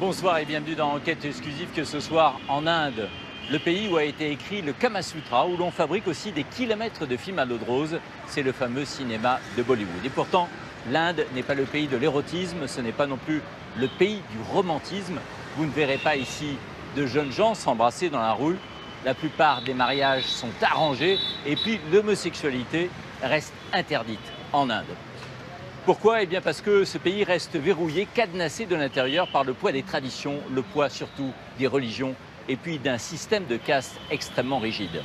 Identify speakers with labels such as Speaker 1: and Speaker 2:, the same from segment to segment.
Speaker 1: Bonsoir et bienvenue dans Enquête exclusive, que ce soir en Inde, le pays où a été écrit le Kama Sutra, où l'on fabrique aussi des kilomètres de films à l'eau de rose. C'est le fameux cinéma de Bollywood. Et pourtant, l'Inde n'est pas le pays de l'érotisme, ce n'est pas non plus le pays du romantisme. Vous ne verrez pas ici de jeunes gens s'embrasser dans la rue. La plupart des mariages sont arrangés et puis l'homosexualité reste interdite en Inde. Pourquoi? Eh bien parce que ce pays reste verrouillé, cadenassé de l'intérieur par le poids des traditions, le poids surtout des religions et puis d'un système de caste extrêmement rigide.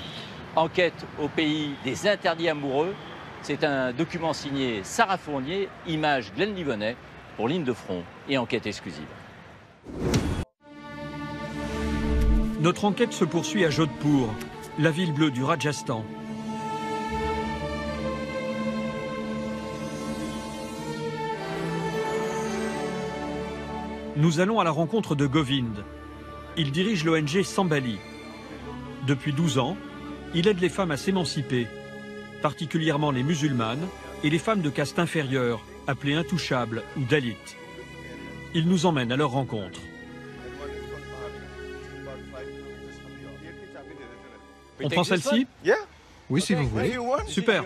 Speaker 1: Enquête au pays des interdits amoureux, c'est un document signé Sarah Fournier, image Glenn Livonnet pour Ligne de Front et Enquête exclusive.
Speaker 2: Notre enquête se poursuit à Jodhpur, la ville bleue du Rajasthan. Nous allons à la rencontre de Govind. Il dirige l'ONG Sambali. Depuis 12 ans, il aide les femmes à s'émanciper, particulièrement les musulmanes et les femmes de caste inférieure, appelées intouchables ou dalits. Il nous emmène à leur rencontre. On prend celle-ci? Oui, si vous voulez. Super.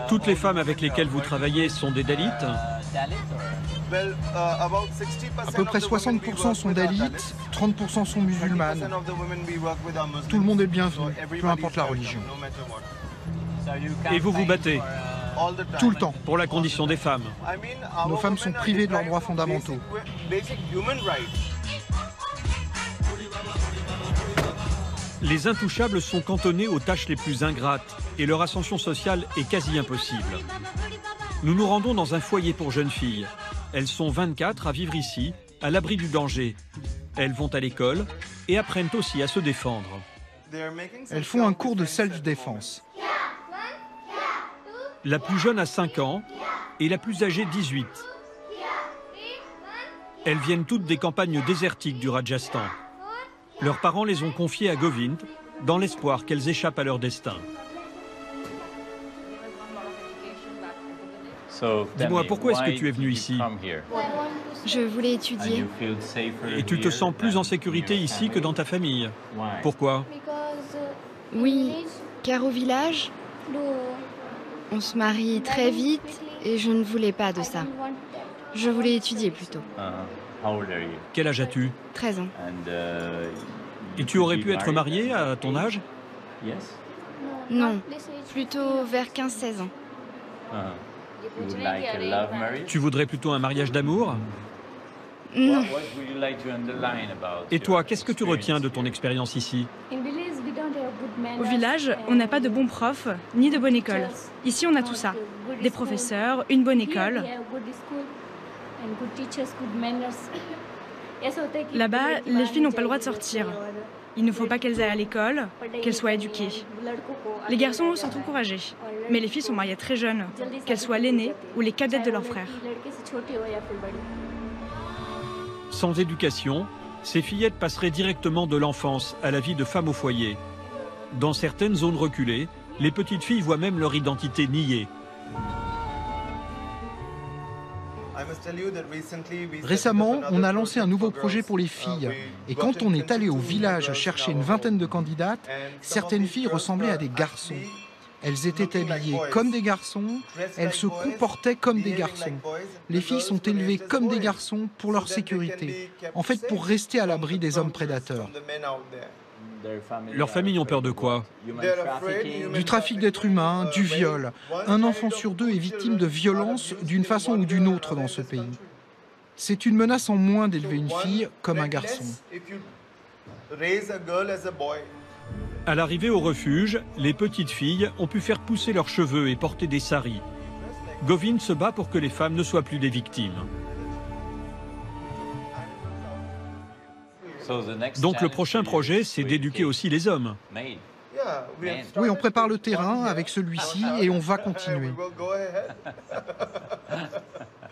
Speaker 2: Toutes les femmes avec lesquelles vous travaillez sont des dalits?
Speaker 3: À peu près 60% sont dalits, 30% sont musulmanes. Tout le monde est le bienvenu, peu importe la religion.
Speaker 2: Et vous vous battez?
Speaker 3: Tout le temps.
Speaker 2: Pour la condition des femmes?
Speaker 3: Nos femmes sont privées de leurs droits fondamentaux.
Speaker 2: Les intouchables sont cantonnés aux tâches les plus ingrates et leur ascension sociale est quasi impossible. Nous nous rendons dans un foyer pour jeunes filles. Elles sont 24 à vivre ici, à l'abri du danger. Elles vont à l'école et apprennent aussi à se défendre.
Speaker 3: Elles font un cours de self-défense.
Speaker 2: La plus jeune a 5 ans et la plus âgée 18. Elles viennent toutes des campagnes désertiques du Rajasthan. Leurs parents les ont confiées à Govind dans l'espoir qu'elles échappent à leur destin. Dis-moi, pourquoi est-ce que tu es venu ici?
Speaker 4: Je voulais étudier.
Speaker 2: Et tu te sens plus en sécurité ici que dans ta famille? Pourquoi?
Speaker 4: Oui, car au village, on se marie très vite et je ne voulais pas de ça. Je voulais étudier plutôt.
Speaker 2: Quel âge as-tu?
Speaker 4: 13 ans.
Speaker 2: Et tu aurais pu être mariée à ton âge?
Speaker 4: Non, plutôt vers 15-16 ans.
Speaker 2: Tu voudrais plutôt un mariage d'amour?
Speaker 4: Non.
Speaker 2: Et toi, qu'est-ce que tu retiens de ton expérience ici?
Speaker 5: Au village, on n'a pas de bons profs, ni de bonne école. Ici, on a tout ça. Des professeurs, une bonne école. Là-bas, les filles n'ont pas le droit de sortir. Il ne faut pas qu'elles aillent à l'école, qu'elles soient éduquées. Les garçons sont encouragés, mais les filles sont mariées très jeunes, qu'elles soient l'aînée ou les cadettes de leurs frères.
Speaker 2: Sans éducation, ces fillettes passeraient directement de l'enfance à la vie de femme au foyer. Dans certaines zones reculées, les petites filles voient même leur identité niée.
Speaker 3: Récemment, on a lancé un nouveau projet pour les filles. Et quand on est allé au village chercher une vingtaine de candidates, certaines filles ressemblaient à des garçons. Elles étaient habillées comme des garçons, elles se comportaient comme des garçons. Les filles sont élevées comme des garçons pour leur sécurité, en fait pour rester à l'abri des hommes prédateurs.
Speaker 2: Leurs familles ont peur de quoi?
Speaker 3: Du trafic d'êtres humains, du viol. Un enfant sur deux est victime de violences d'une façon ou d'une autre dans ce pays. C'est une menace en moins d'élever une fille comme un garçon.
Speaker 2: À l'arrivée au refuge, les petites filles ont pu faire pousser leurs cheveux et porter des saris. Govind se bat pour que les femmes ne soient plus des victimes. Donc le prochain projet, c'est d'éduquer aussi les hommes.
Speaker 3: Oui, on prépare le terrain avec celui-ci et on va continuer.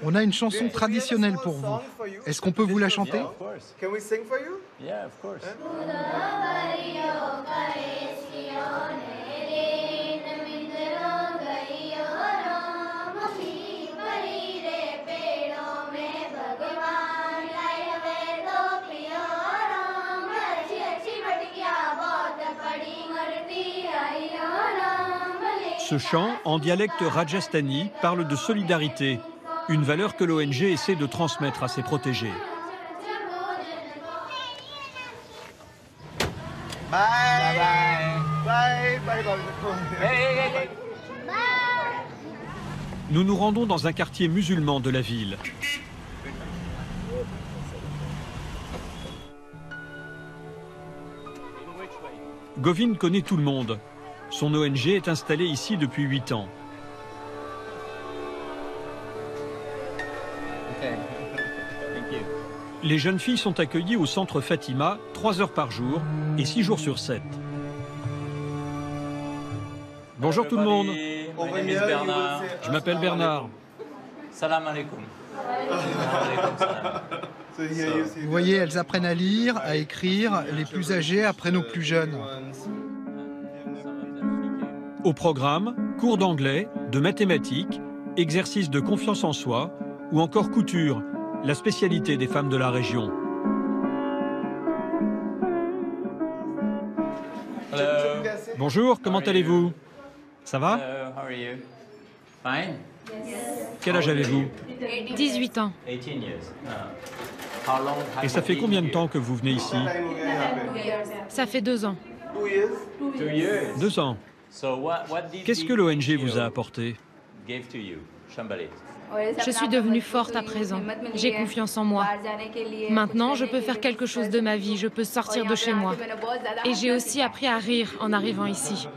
Speaker 3: On a une chanson traditionnelle pour vous. Est-ce qu'on peut vous la chanter?
Speaker 1: Of course.
Speaker 6: Can we sing for you?
Speaker 1: Yeah, of course.
Speaker 2: Ce chant, en dialecte rajasthani, parle de solidarité, une valeur que l'ONG essaie de transmettre à ses protégés.
Speaker 6: Bye. Bye. Bye. Bye.
Speaker 2: Nous nous rendons dans un quartier musulman de la ville. Govind connaît tout le monde. Son ONG est installée ici depuis 8 ans. Les jeunes filles sont accueillies au centre Fatima 3 heures par jour et 6 jours sur 7. Bonjour tout le monde.
Speaker 1: My name is Bernard.
Speaker 2: Je m'appelle Bernard.
Speaker 1: Salam alaikum.
Speaker 3: Vous voyez, elles apprennent à lire, à écrire, les plus âgées après nos plus jeunes.
Speaker 2: Au programme, cours d'anglais, de mathématiques, exercices de confiance en soi ou encore couture, la spécialité des femmes de la région.
Speaker 1: Hello.
Speaker 2: Bonjour, comment allez-vous? Ça va?
Speaker 1: Hello, how are you? Fine.
Speaker 2: Quel âge avez-vous?
Speaker 4: 18 ans.
Speaker 1: 18 years. How long have
Speaker 2: Et ça
Speaker 1: you
Speaker 2: fait
Speaker 1: been
Speaker 2: combien de
Speaker 1: here?
Speaker 2: temps que vous venez ici?
Speaker 4: Ça fait 2 ans.
Speaker 1: 2 years.
Speaker 2: 2 ans.
Speaker 1: So what did
Speaker 2: Qu'est-ce que
Speaker 1: the
Speaker 2: l'ONG vous a
Speaker 1: NGO
Speaker 2: apporté?
Speaker 1: gave to you, Shambalit?
Speaker 4: Je suis devenue forte à présent. J'ai confiance en moi. Maintenant, je peux faire quelque chose de ma vie. Je peux sortir de chez moi. Et j'ai aussi appris à rire en arrivant ici.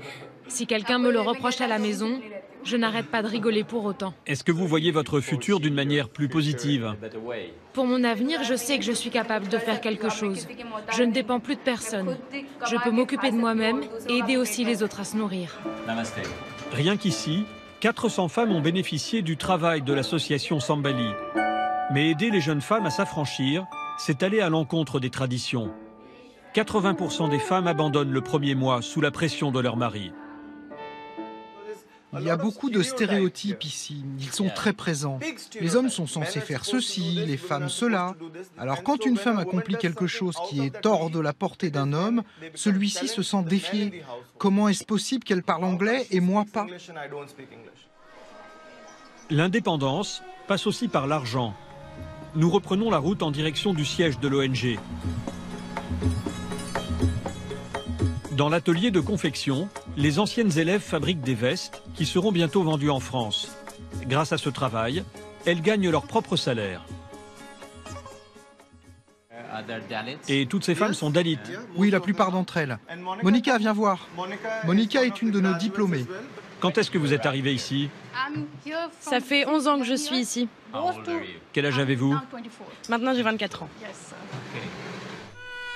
Speaker 4: Si quelqu'un me le reproche à la maison, je n'arrête pas de rigoler pour autant.
Speaker 2: Est-ce que vous voyez votre futur d'une manière plus positive?
Speaker 1: Better way.
Speaker 4: Pour mon avenir, je sais que je suis capable de faire quelque chose. Je ne dépends plus de personne. Je peux m'occuper de moi-même et aider aussi les autres à se nourrir.
Speaker 1: Namaste.
Speaker 2: Rien qu'ici, 400 femmes ont bénéficié du travail de l'association Sambali. Mais aider les jeunes femmes à s'affranchir, c'est aller à l'encontre des traditions. 80% des femmes abandonnent le premier mois sous la pression de leur mari.
Speaker 3: Il y a beaucoup de stéréotypes ici. Ils sont très présents. Les hommes sont censés faire ceci, les femmes cela. Alors quand une femme accomplit quelque chose qui est hors de la portée d'un homme, celui-ci se sent défié. Comment est-ce possible qu'elle parle anglais et moi pas?
Speaker 2: L'indépendance passe aussi par l'argent. Nous reprenons la route en direction du siège de l'ONG. Dans l'atelier de confection, les anciennes élèves fabriquent des vestes qui seront bientôt vendues en France. Grâce à ce travail, elles gagnent leur propre salaire. Et toutes ces femmes sont dalits.
Speaker 3: Oui, la plupart d'entre elles. Monica, viens voir. Monica est une de nos diplômées.
Speaker 2: Quand est-ce que vous êtes arrivée ici?
Speaker 5: Ça fait 11 ans que je suis ici.
Speaker 1: How old are you?
Speaker 2: Quel âge avez-vous?
Speaker 5: Maintenant, j'ai 24 ans.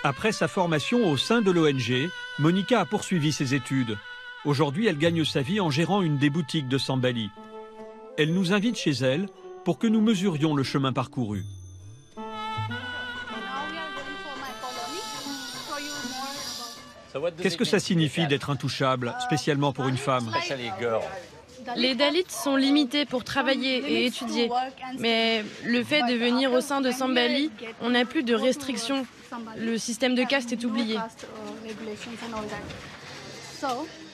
Speaker 2: Après sa formation au sein de l'ONG, Monica a poursuivi ses études. Aujourd'hui, elle gagne sa vie en gérant une des boutiques de Sambali. Elle nous invite chez elle pour que nous mesurions le chemin parcouru.
Speaker 1: So what does
Speaker 2: Qu'est-ce
Speaker 1: it
Speaker 2: que ça
Speaker 1: mean to be
Speaker 2: signifie
Speaker 1: Dalit?
Speaker 2: d'être intouchable, spécialement pour une femme?
Speaker 1: Especially girl.
Speaker 5: Les Dalits sont limités pour travailler et étudier. Mais le fait de venir au sein de Sambali, on n'a plus de restrictions. Le système de caste est oublié.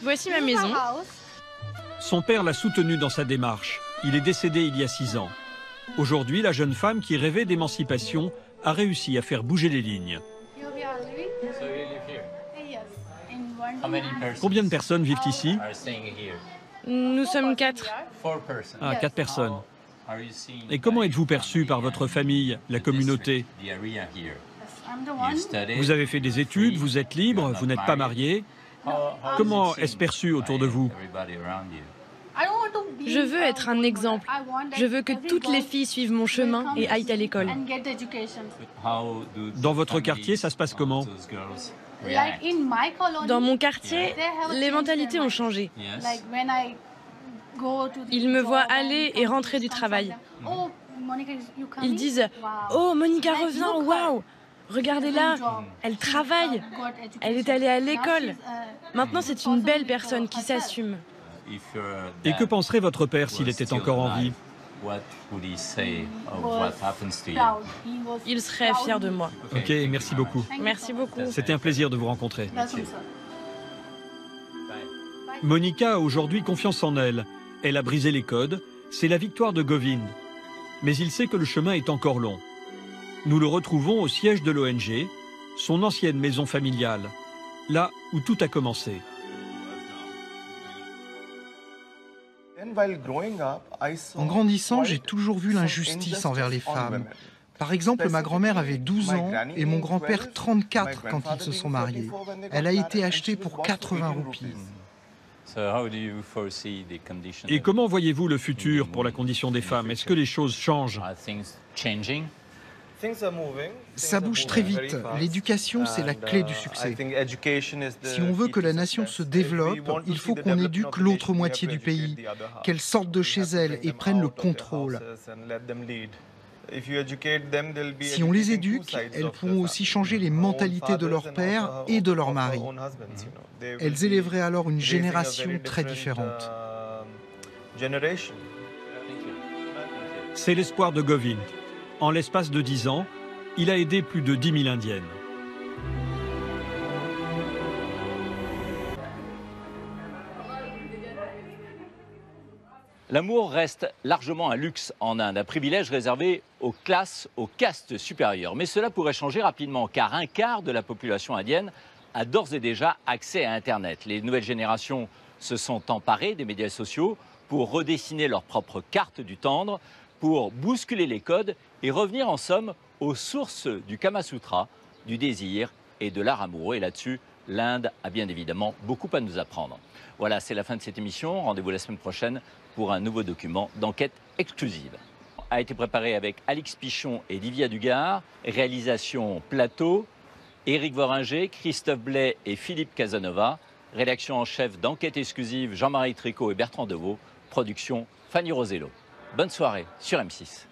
Speaker 5: Voici ma maison.
Speaker 2: Son père l'a soutenue dans sa démarche. Il est décédé il y a 6 ans. Aujourd'hui, la jeune femme qui rêvait d'émancipation a réussi à faire bouger les lignes.
Speaker 1: So you live here. How many persons
Speaker 2: Combien de personnes vivent ici?
Speaker 1: are staying here?
Speaker 5: Nous sommes 4.
Speaker 1: 4 persons.
Speaker 2: Ah, 4 personnes.
Speaker 1: Are you seeing
Speaker 2: Et comment
Speaker 1: by
Speaker 2: êtes-vous perçu par votre famille, la communauté?
Speaker 1: the area here? You studied.
Speaker 2: Vous avez fait des études, vous êtes libre, vous n'êtes pas marié.
Speaker 1: How
Speaker 2: Comment
Speaker 1: is it
Speaker 2: est-ce
Speaker 1: seen
Speaker 2: perçu autour de
Speaker 1: by
Speaker 2: vous?
Speaker 1: everybody around you?
Speaker 5: Je veux être un exemple. Je veux que toutes les filles suivent mon chemin et aillent à l'école.
Speaker 1: How do
Speaker 2: Dans votre
Speaker 1: family
Speaker 2: quartier, ça se passe comment?
Speaker 1: those girls react?
Speaker 5: Dans mon quartier, les mentalités ont changé.
Speaker 1: Yes.
Speaker 5: Ils me voient aller et rentrer du travail. Ils disent « Oh, Monica revient, waouh! Regardez-la, elle travaille, elle est allée à l'école. Maintenant, c'est une belle personne qui s'assume. »
Speaker 2: Et que penserait votre père s'il était encore en vie?
Speaker 5: Il serait fier de moi.
Speaker 2: Ok, merci beaucoup.
Speaker 5: Merci beaucoup.
Speaker 2: C'était un plaisir de vous rencontrer. Monica a aujourd'hui confiance en elle. Elle a brisé les codes. C'est la victoire de Govind. Mais il sait que le chemin est encore long. Nous le retrouvons au siège de l'ONG, son ancienne maison familiale, là où tout a commencé.
Speaker 3: En grandissant, j'ai toujours vu l'injustice envers les femmes. Par exemple, ma grand-mère avait 12 ans et mon grand-père 34 quand ils se sont mariés. Elle a été achetée pour 80 roupies.
Speaker 2: Et comment voyez-vous le futur pour la condition des femmes? Est-ce que les choses changent?
Speaker 3: Ça bouge très vite. L'éducation, c'est la clé du succès. Si on veut que la nation se développe, il faut qu'on éduque l'autre moitié du pays, qu'elle sorte de chez elle et prenne le contrôle. Si on les éduque, elles pourront aussi changer les mentalités de leur père et de leur mari. Elles élèveraient alors une génération très différente.
Speaker 2: C'est l'espoir de Govind. En l'espace de 10 ans, il a aidé plus de 10 000 Indiennes.
Speaker 1: L'amour reste largement un luxe en Inde, un privilège réservé aux classes, aux castes supérieures. Mais cela pourrait changer rapidement, car un quart de la population indienne a d'ores et déjà accès à Internet. Les nouvelles générations se sont emparées des médias sociaux pour redessiner leur propre carte du tendre, pour bousculer les codes et revenir en somme aux sources du Kama Sutra, du désir et de l'art amoureux. Et là-dessus, l'Inde a bien évidemment beaucoup à nous apprendre. Voilà, c'est la fin de cette émission. Rendez-vous la semaine prochaine pour un nouveau document d'enquête exclusive. A été préparé avec Alix Pichon et Livia Dugard. Réalisation plateau, Éric Voringer, Christophe Blais et Philippe Casanova. Rédaction en chef d'enquête exclusive, Jean-Marie Tricot et Bertrand Deveau. Production, Fanny Rosello. Bonne soirée sur M6.